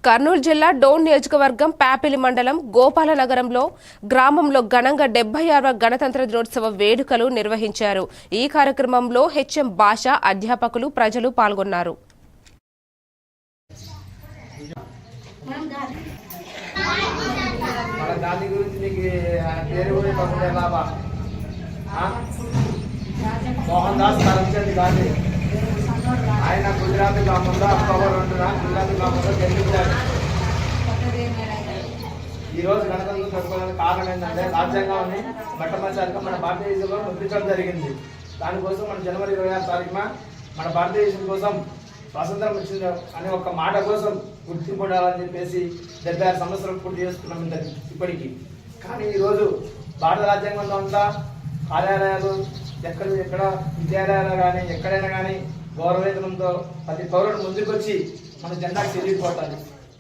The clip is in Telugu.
కర్నూలు జిల్లా డోన్ నియోజకవర్గం పాపిలి మండలం గోపాలనగరంలో గ్రామంలో ఘనంగా 76వ గణతంత్ర దినోత్సవ వేడుకలు నిర్వహించారు. ఈ కార్యక్రమంలో హెచ్ఎం భాష, అధ్యాపకులు, ప్రజలు పాల్గొన్నారు. ఆయన గుజరాత్ గ్రామంలో అక్టోబర్ 2న గుజరాత్ గ్రామంలో జన్మించారు. ఈ రోజు గణతంత్రం జరుపుకోవడానికి కారణం ఏంటంటే రాజ్యాంగాన్ని మొట్టమొదటిసారిగా మన భారతదేశంలో ముద్రించడం జరిగింది. దానికోసం మన జనవరి 26వ తారీఖున మన భారతదేశం కోసం స్వాతంత్రం వచ్చింది అనే ఒక మాట కోసం గుర్తింపు ఉండాలని చెప్పేసి 76 సంవత్సరాలు పూర్తి చేసుకున్నాం ఇప్పటికీ. కానీ ఈరోజు భారత రాజ్యాంగంలో అంతా కార్యాలయాలు ఎక్కడ విద్యాలయాలు కానీ ఎక్కడైనా కానీ గౌరవేతనంతో ప్రతి పౌరుడు ముందుకొచ్చి మన జెండాకు చెల్లిపోతారు.